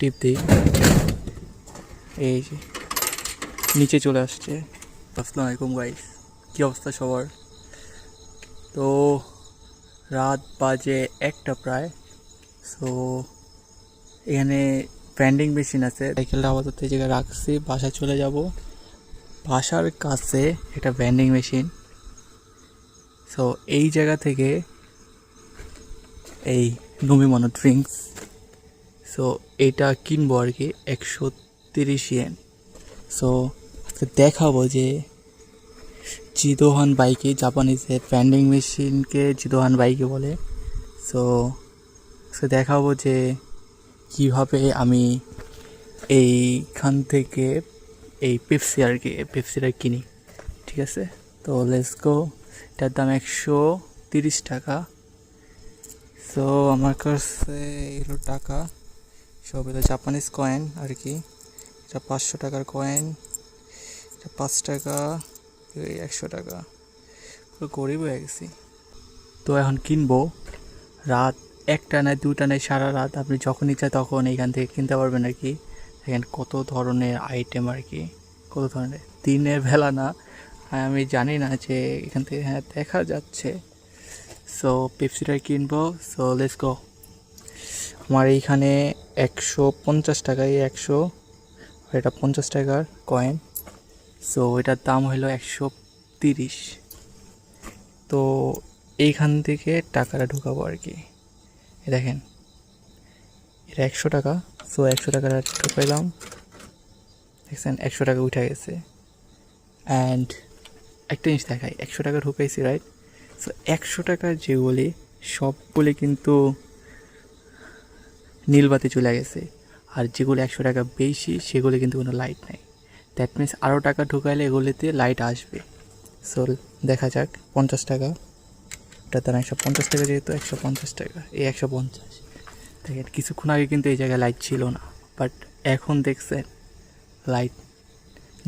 টিপ দিই, এই যে নিচে চলে আসছে। আসসালামু আলাইকুম গাইস, কী অবস্থা সবার? তো রাত বাজে 1টা প্রায়। সো এখানে ভেন্ডিং মেশিন আছে, সাইকেলটা আপাতত এই জায়গায় রাখছি, বাসায় চলে যাব। বাসার কাছে একটা ভেন্ডিং মেশিন। সো এই জায়গা থেকে এই নমিমনো ড্রিঙ্কস, সো এটা কিনবো আর কি 130 ইয়েন। সো আজকে দেখাবো যে জিদোহান বাইকে, জাপানিজের ভেন্ডিং মেশিনকে জিদোহান বাইকে বলে। সো আজকে দেখাবো যে কীভাবে আমি এইখান থেকে এই পেপসি আর কি, পেপসিটা কিনি। ঠিক আছে, তো লেটস গো। এটার দাম 130 টাকা। সো আমার কাছে এগুলো টাকা সব এলো জাপানিজ কয়েন আর কি। এটা 500 টাকার কয়েন, এটা 5 টাকা, 100 টাকা। পুরো গরিব হয়ে গেছি। তো এখন কিনবো, রাত 1টা নয় 2টা নয়, সারা রাত আপনি যখন ইচ্ছা তখন এইখান থেকে কিনতে পারবেন আর কি। দেখেন কত ধরনের আইটেম আর কি, কত ধরনের। দিনের বেলা না, আমি জানি না যে এখান থেকে, হ্যাঁ দেখা যাচ্ছে। সো পেপসিটা কিনবো। So let's go. আমার এইখানে 150 টাকায় 100, আর এটা 50 টাকার কয়েন। সো এটার দাম হলো 130। তো এইখান থেকে টাকাটা ঢুকাবো আর কি। দেখেন এটা 100 টাকা। সো 100 টাকাটা ঢুকাইলাম, দেখছেন 100 টাকা উঠে গেছে। অ্যান্ড একটা জিনিস দেখাই, 100 টাকা ঢুকাইছি রাইট। সো 100 টাকার যেগুলি সবগুলি কিন্তু নীলবাতি চলে গেছে, আর যেগুলো 100 টাকা বেশি সেগুলি কিন্তু কোনো লাইট নেই। দ্যাট মিনস আরও টাকা ঢুকাইলে এগুলিতে লাইট আসবে। সো দেখা যাক। 50 টাকা, ওটার দাম 150 টাকা, যেহেতু 150 টাকা, এই 150। দেখেন কিছুক্ষণ আগে কিন্তু এই জায়গায় লাইট ছিল না, বাট এখন দেখছেন লাইট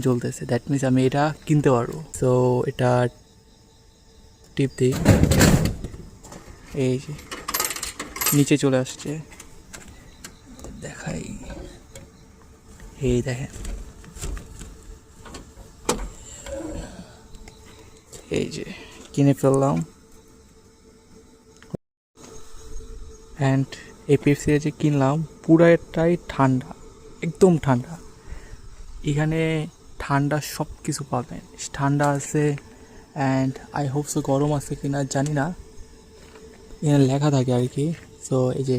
জ্বলতেছে। দ্যাট মিনস আমি এটা কিনতে পারবো। সো এটা টিপ দিই, এই যে নিচে চলে আসছে, দেখাই, এই দেখেন, এই যে কিনে ফেললাম। অ্যান্ড এই পেপসিটা যে কিনলাম পুরাটাই ঠান্ডা, একদম ঠান্ডা। এখানে ঠান্ডা সব কিছু পাবেন, ঠান্ডা আছে। অ্যান্ড আই হোপ সো গরম আছে কিনা জানি না, এখানে লেখা থাকে আর কি। সো এই যে